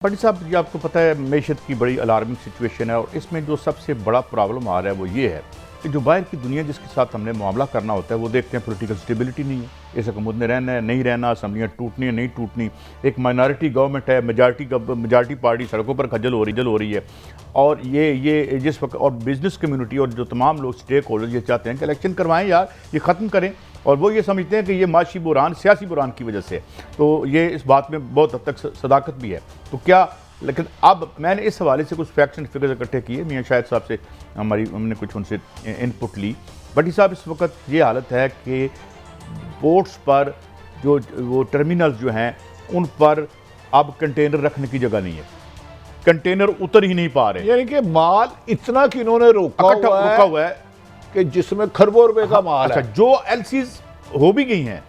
بٹی صاحب یہ آپ کو پتہ ہے معیشت کی بڑی الارمنگ سچویشن ہے، اور اس میں جو سب سے بڑا پرابلم آ رہا ہے وہ یہ ہے کہ جو باہر کی دنیا جس کے ساتھ ہم نے معاملہ کرنا ہوتا ہے وہ دیکھتے ہیں پولیٹیکل سٹیبلٹی نہیں ہے، اس حکومت نے رہنا ہے نہیں رہنا، اسمبلیاں ٹوٹنی ہے نہیں ٹوٹنی، ایک مائنارٹی گورنمنٹ ہے، میجارٹی پارٹی سڑکوں پر کھجل ہو رہی ہے، اور یہ جس وقت اور بزنس کمیونٹی اور جو تمام لوگ سٹیک ہولڈر یہ چاہتے ہیں کہ الیکشن کروائیں یار، یہ ختم کریں، اور وہ یہ سمجھتے ہیں کہ یہ معاشی بحران سیاسی بحران کی وجہ سے، تو یہ اس بات میں بہت حد تک صداقت بھی ہے، تو کیا لیکن اب میں نے اس حوالے سے کچھ فیکٹس اینڈ فگرز اکٹھے کیے، میاں شاہد صاحب سے ہم نے کچھ ان سے ان پٹ لی۔ بٹی صاحب اس وقت یہ حالت ہے کہ پورٹس پر جو وہ ٹرمینلز جو ہیں ان پر اب کنٹینر رکھنے کی جگہ نہیں ہے، کنٹینر اتر ہی نہیں پا رہے، یعنی کہ مال اتنا کہ انہوں نے روکا ہوا ہے کہ جس میں کھربوں روپے کا مال ہے۔ جو ایل سیز ہو بھی گئی ہیں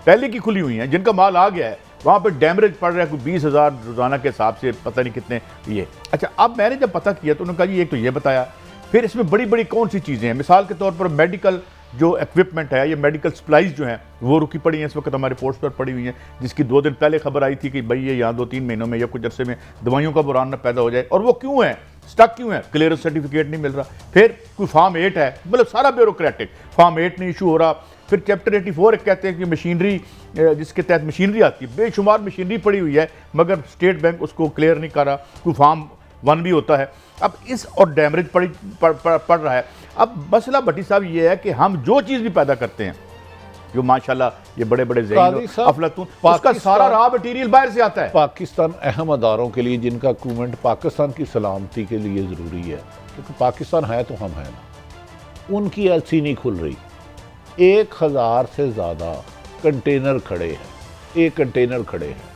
پہلے کی کھلی ہوئی ہیں جن کا مال آ گیا ہے، وہاں پہ ڈیمریج پڑ رہا ہے کوئی 20,000 روزانہ کے حساب سے، پتہ نہیں کتنے یہ۔ اچھا اب میں نے جب پتہ کیا تو انہوں نے کہا جی ایک تو یہ بتایا، پھر اس میں بڑی بڑی کون سی چیزیں ہیں، مثال کے طور پر میڈیکل جو ایکوپمنٹ ہے، یہ میڈیکل سپلائز جو ہیں وہ رکی پڑی ہیں، اس وقت ہمارے پورٹس پر پڑی ہوئی ہیں، جس کی 2 دن پہلے خبر آئی تھی کہ بھئی یہ یہاں 2-3 مہینوں میں یا کچھ عرصے میں دوائیوں کا بحران نہ پیدا ہو جائے، اور وہ کیوں ہے سٹک کیوں ہے، کلیئرنس سرٹیفکیٹ نہیں مل رہا، پھر کوئی فارم 8 ہے، مطلب سارا بیوروکریٹک، فارم 8 نہیں ایشو ہو رہا، پھر چیپٹر 84 ایک کہتے ہیں کہ مشینری جس کے تحت مشینری آتی ہے، بے شمار مشینری پڑی ہوئی ہے مگر اسٹیٹ بینک اس کو کلیئر نہیں کر رہا، کوئی فارم 1 بھی ہوتا ہے، اب اس اور ڈیمریج پڑ رہا ہے۔ اب مسئلہ بٹی صاحب یہ ہے کہ ہم جو چیز بھی پیدا کرتے ہیں، جو ماشاءاللہ یہ بڑے بڑے ذہین افلاطون، اس کا سارا را مٹیریل باہر سے آتا ہے۔ پاکستان اہم اداروں کے لیے جن کا ایکوپمنٹ پاکستان کی سلامتی کے لیے ضروری ہے، کیونکہ پاکستان ہے تو ہم ہیں نا، ان کی ایل سی نہیں کھل رہی، 1000 سے زیادہ کنٹینر کھڑے ہیں، ایک کنٹینر کھڑے ہیں،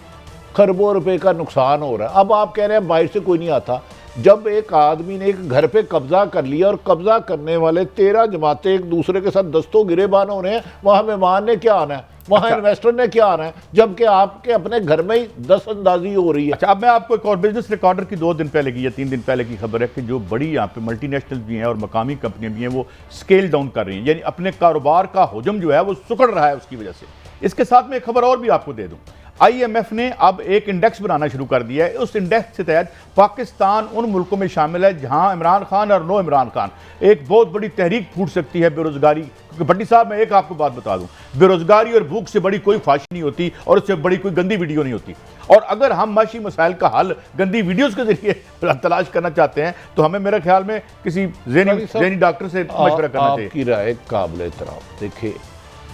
کھربوں روپے کا نقصان ہو رہا ہے۔ اب آپ کہہ رہے ہیں باہر سے کوئی نہیں آتا، جب ایک آدمی نے ایک گھر پہ قبضہ کر لیا اور قبضہ کرنے والے 13 جماعتیں ایک دوسرے کے ساتھ دستوں گریبان ہو رہے ہیں، وہاں مہمان نے کیا آنا ہے، وہاں انویسٹر نے کیا آنا ہے، جبکہ آپ کے اپنے گھر میں ہی 10 اندازی ہو رہی ہے۔ اچھا اب میں آپ کو ایک اور بزنس ریکارڈر کی 2 دن پہلے کی یا 3 دن پہلے کی خبر ہے کہ جو بڑی یہاں پہ ملٹی نیشنل بھی ہیں اور مقامی کمپنیاں بھی ہیں وہ سکیل ڈاؤن کر رہی ہیں، یعنی اپنے کاروبار کا حجم جو ہے وہ سکڑ رہا ہے اس کی وجہ سے۔ اس کے ساتھ میں ایک خبر اور بھی آپ کو دے دوں، آئی ایم ایف نے اب ایک انڈیکس بنانا شروع کر دیا ہے، اس انڈیکس کے تحت پاکستان ان ملکوں میں شامل ہے جہاں عمران خان اور نو عمران خان ایک بہت بڑی تحریک پھوٹ سکتی ہے بے روزگاری، کیونکہ بھٹی صاحب میں ایک آپ کو بات بتا دوں، بے روزگاری اور بھوک سے بڑی کوئی فحاشی نہیں ہوتی اور اس سے بڑی کوئی گندی ویڈیو نہیں ہوتی، اور اگر ہم معاشی مسائل کا حل گندی ویڈیوز کے ذریعے تلاش کرنا چاہتے ہیں تو ہمیں میرے خیال میں کسی ذہنی ڈاکٹر سے مشورہ کرنا چاہیے۔ آپ کی رائے قابل احترام، دیکھیں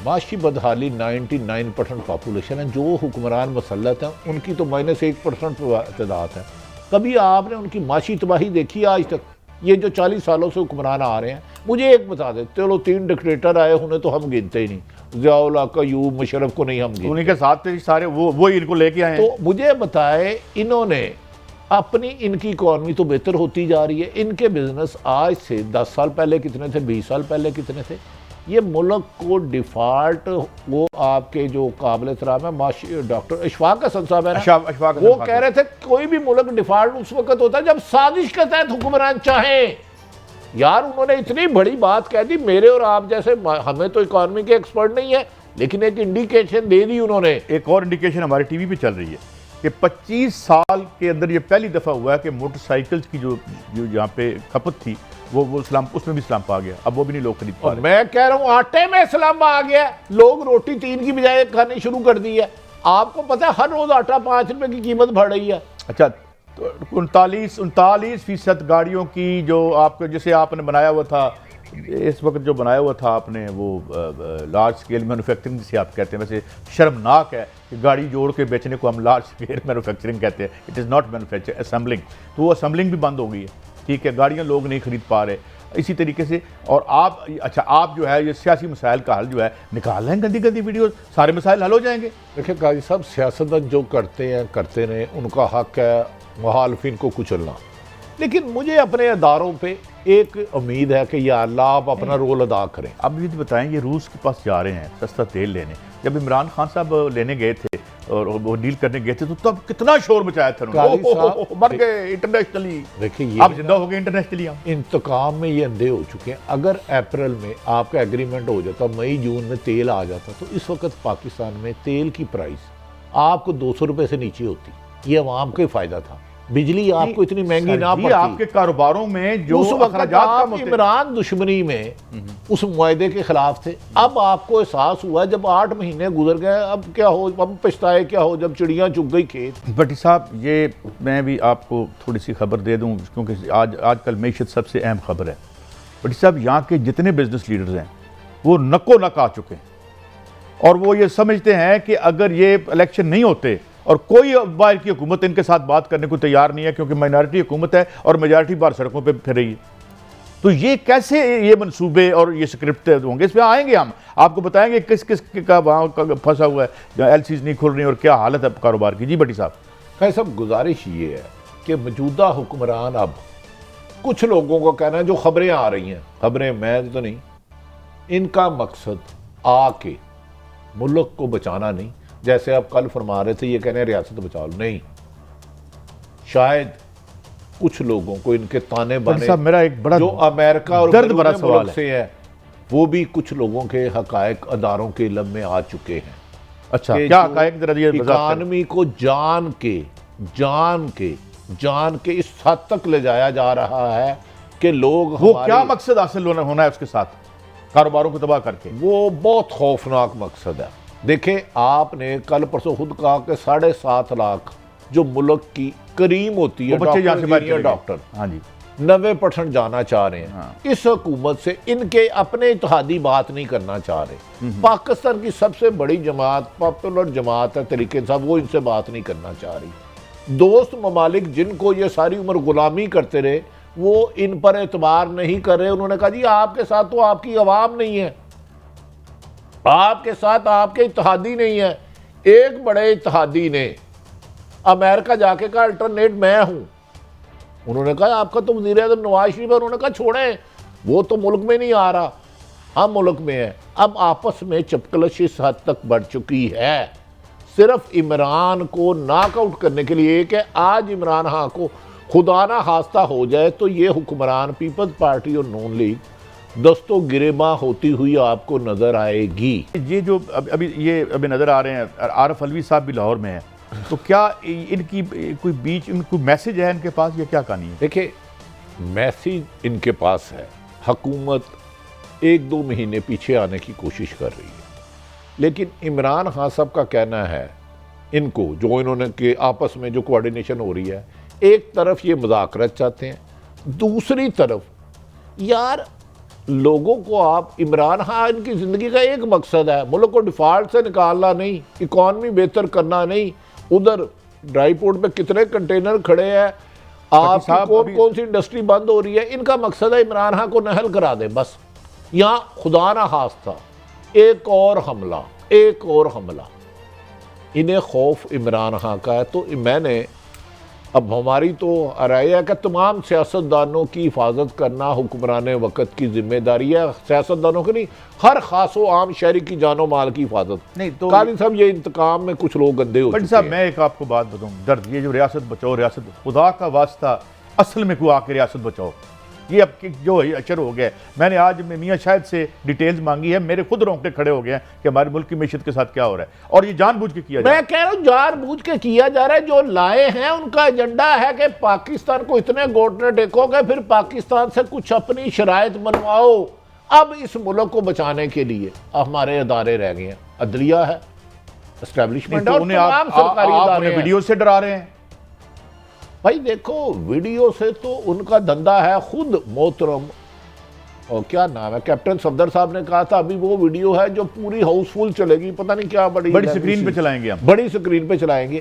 معاشی بدحالی 99% پاپولیشن ہے، جو حکمران مسلط ہیں ان کی تو -1% تعداد ہے، کبھی آپ نے ان کی معاشی تباہی دیکھی آج تک؟ یہ جو 40 سالوں سے حکمران آ رہے ہیں، مجھے ایک بتا دیں، چلو 3 ڈکٹیٹر آئے انہیں تو ہم گنتے ہی نہیں، ضیاء الحق، ایوب، مشرف کو نہیں ہم گنتے، انہیں کے ساتھ سارے وہی ان کو لے کے آئے ہیں۔ تو مجھے بتائے انہوں نے اپنی، ان کی اکانومی تو بہتر ہوتی جا رہی ہے، ان کے بزنس آج سے 10 سال پہلے کتنے تھے، 20 سال پہلے کتنے تھے؟ یہ ملک کو ڈیفالٹ، وہ آپ کے جو قابل احترام ہے ڈاکٹر اشفاق حسن صاحب ہے نا، وہ کہہ رہے تھے کوئی بھی ملک ڈیفالٹ اس وقت ہوتا ہے جب سازش کے تحت حکمران چاہیں۔ یار انہوں نے اتنی بڑی بات کہہ دی، میرے اور آپ جیسے، ہمیں تو اکانومی کے ایکسپرٹ نہیں ہے لیکن ایک انڈیکیشن دے دی انہوں نے۔ ایک اور انڈیکیشن ہمارے ٹی وی پہ چل رہی ہے کہ 25 سال کے اندر یہ پہلی دفعہ ہوا ہے کہ موٹر سائیکلز کی جو یہاں پہ کھپت تھی وہ اسلام، اس میں بھی اسلام پا گیا، اب وہ بھی نہیں لوگ خرید پا رہے۔ میں کہہ رہا ہوں آٹے میں اسلام آ گیا، لوگ روٹی 3 کی بجائے کھانی شروع کر دی ہے۔ آپ کو پتہ ہے ہر روز آٹا 5 روپے کی قیمت بڑھ رہی ہے۔ اچھا 39% گاڑیوں کی جو آپ کو، جسے آپ نے بنایا ہوا تھا اس وقت، جو بنایا ہوا تھا آپ نے وہ لارج اسکیل مینوفیکچرنگ جسے آپ کہتے ہیں، ویسے شرمناک ہے کہ گاڑی جوڑ کے بیچنے کو ہم لارج اسکیل مینوفیکچرنگ کہتے ہیں، it is not manufacture, assembling, تو وہ اسمبلنگ بھی بند ہو گئی ہے، ٹھیک ہے، گاڑیاں لوگ نہیں خرید پا رہے اسی طریقے سے۔ اور آپ، اچھا آپ جو ہے یہ سیاسی مسائل کا حل جو ہے نکال رہے ہیں، گندی گندی ویڈیوز، سارے مسائل حل ہو جائیں گے۔ دیکھیں قاضی صاحب، سیاستدان جو کرتے ہیں کرتے رہیں، ان کا حق ہے مخالفین کو کچلنا، لیکن مجھے اپنے اداروں پہ ایک امید ہے کہ یا اللہ آپ اپنا رول ادا کریں۔ اب یہ بتائیں، یہ روس کے پاس جا رہے ہیں سستا تیل لینے، جب عمران خان صاحب لینے گئے تھے اور وہ ڈیل کرنے گئے تھے تو تب کتنا شور مچایا تھا انہوں نے، مر گئے انٹرنیشنلی، دیکھیں یہ آپ زندہ ہو گئے انٹرنیشنلی، انتقام میں یہ اندھے ہو چکے ہیں۔ اگر اپریل میں آپ کا ایگریمنٹ ہو جاتا، مئی جون میں تیل آ جاتا، تو اس وقت پاکستان میں تیل کی پرائس آپ کو 200 روپے سے نیچے ہوتی، یہ عوام کو ہی فائدہ تھا، بجلی آپ کو اتنی مہنگی نہ پڑتی، آپ کے کاروباروں میں جو اس وقت اخراجات آپ کم ہوتے عمران دشمنی میں اس معاہدے کے خلاف تھے، اب آپ کو احساس ہوا جب 8 مہینے گزر گئے اب کیا ہو، اب پچھتائے کیا ہو جب چڑیاں چگ گئی کھیت۔ بٹی صاحب یہ میں بھی آپ کو تھوڑی سی خبر دے دوں کیونکہ آج کل معیشت سب سے اہم خبر ہے۔ بٹی صاحب یہاں کے جتنے بزنس لیڈرز ہیں وہ نکو نک آ چکے ہیں اور وہ یہ سمجھتے ہیں کہ اگر یہ الیکشن نہیں ہوتے اور کوئی باہر کی حکومت ان کے ساتھ بات کرنے کو تیار نہیں ہے کیونکہ مائنارٹی حکومت ہے اور میجارٹی باہر سڑکوں پہ پھر رہی ہے، تو یہ کیسے یہ منصوبے اور یہ سکرپٹ ہوں گے؟ اس پہ آئیں گے ہم، آپ کو بتائیں گے کس کس کا وہاں پھنسا ہوا ہے جہاں ایل سیز نہیں کھل رہی اور کیا حالت ہے کاروبار کی۔ جی بٹی صاحب۔ خیر صاحب گزارش یہ ہے کہ موجودہ حکمران اب کچھ لوگوں کو کہنا ہے جو خبریں آ رہی ہیں، خبریں میں تو نہیں، ان کا مقصد آ کے ملک کو بچانا نہیں، جیسے آپ کل فرما رہے تھے یہ کہنے ریاست بچا لو، نہیں، شاید کچھ لوگوں کو ان کے تانے بانے صاحب میرا ایک بڑا جو امریکہ اور درد بھرا بیرون سوال ملک سے ہے وہ بھی کچھ لوگوں کے حقائق اداروں کے علم میں آ چکے ہیں۔ اچھا کہ کیا جو حقائق ذرا یہ وضاحت کریں۔ اکانومی کو جان کے اس حد تک لے جایا جا رہا ہے کہ لوگ وہ کیا مقصد حاصل ہونا ہے اس کے ساتھ کاروباروں کو تباہ کر کے؟ وہ بہت خوفناک مقصد ہے۔ دیکھیں آپ نے کل پرسوں خود کہا کہ 7.5 لاکھ جو ملک کی کریم ہوتی ہے وہ بچے یہاں سے باہر چلے گئے۔ ڈاکٹر ہاں جی 90% جانا چاہ رہے ہیں، اس حکومت سے ان کے اپنے اتحادی بات نہیں کرنا چاہ رہے۔ پاکستان کی سب سے بڑی جماعت پاپولر جماعت ہے تحریک انصاف، وہ ان سے بات نہیں کرنا چاہ رہی۔ دوست ممالک جن کو یہ ساری عمر غلامی کرتے رہے وہ ان پر اعتبار نہیں کر رہے، انہوں نے کہا جی آپ کے ساتھ تو آپ کی عوام نہیں ہے، آپ کے ساتھ آپ کے اتحادی نہیں ہے۔ ایک بڑے اتحادی نے امریکہ جا کے کہا الٹرنیٹ میں ہوں، انہوں نے کہا آپ کا تو وزیر اعظم نواز شریف ہے، انہوں نے کہا چھوڑیں وہ تو ملک میں نہیں آ رہا، ہم ملک میں ہیں۔ اب آپس میں چپکلش اس حد تک بڑھ چکی ہے، صرف عمران کو ناک آؤٹ کرنے کے لیے کہ آج عمران خان کو خدا نہ خواستہ ہو جائے تو یہ حکمران پیپلز پارٹی اور نون لیگ دستوں گریباں ہوتی ہوئی آپ کو نظر آئے گی۔ یہ جو ابھی نظر آ رہے ہیں عارف علوی صاحب بھی لاہور میں ہیں، تو کیا ان کی کوئی میسج ہے ان کے پاس یا کیا کہانی ہے؟ دیکھیں میسیج ان کے پاس ہے، حکومت 1-2 مہینے پیچھے آنے کی کوشش کر رہی ہے، لیکن عمران خان صاحب کا کہنا ہے ان کو جو انہوں نے کہ آپس میں جو کوارڈینیشن ہو رہی ہے، ایک طرف یہ مذاکرت چاہتے ہیں، دوسری طرف یار لوگوں کو آپ عمران خان کی زندگی کا ایک مقصد ہے، ملک کو ڈیفالٹ سے نکالنا نہیں، اکانومی بہتر کرنا نہیں۔ ادھر ڈرائی پورٹ پہ کتنے کنٹینر کھڑے ہیں، آپ کی کون سی انڈسٹری بند ہو رہی ہے، ان کا مقصد ہے عمران خان کو نہل کرا دے بس۔ یہاں خدا نہ خواستہ ایک اور حملہ، انہیں خوف عمران خان کا ہے۔ تو میں نے اب ہماری تو رائے ہے کہ تمام سیاستدانوں کی حفاظت کرنا حکمران وقت کی ذمہ داری ہے، سیاستدانوں کی نہیں، ہر خاص و عام شہری کی جان و مال کی حفاظت۔ نہیں تو قاضی صاحب یہ انتقام میں کچھ لوگ گندے ہو بٹی چکے صاحب ہیں۔ میں ایک آپ کو بات بتاؤں، درد یہ جو ریاست بچاؤ خدا کا واسطہ اصل میں کوئی آ کے ریاست بچاؤ، یہ اب جو اشر ہو گیا ہے۔ میں نے آج میاں شاہد سے ڈیٹیلز مانگی ہے، میرے خود رونگٹے کھڑے ہو گئے ہیں کہ ہمارے ملک کی معیشت کے ساتھ کیا ہو رہا ہے، اور یہ جان بوجھ کے کیا جا رہا ہے۔ میں کہہ رہا ہوں جان بوجھ کے کیا جا رہا ہے، جو لائے ہیں ان کا ایجنڈا ہے کہ پاکستان کو اتنے گھوٹنے ٹیکو گے پھر پاکستان سے کچھ اپنی شرائط بنواؤ۔ اب اس ملک کو بچانے کے لیے ہمارے ادارے رہ گئے ہیں، عدلیہ ہے، اسٹیبلشمنٹ ہے، اور تمام سرکاری آپ ادارے انہیں ہیں۔ ویڈیو سے ڈرا رہے ہیں؟ بھائی دیکھو ویڈیو سے تو ان کا دھندا ہے، خود محترم اور کیا نام ہے کیپٹن صفدر صاحب نے کہا تھا ابھی وہ ویڈیو ہے جو پوری ہاؤس فل چلے گی، پتہ نہیں کیا بڑی سکرین پہ چلائیں گے ہم، بڑی سکرین پہ چلائیں گے۔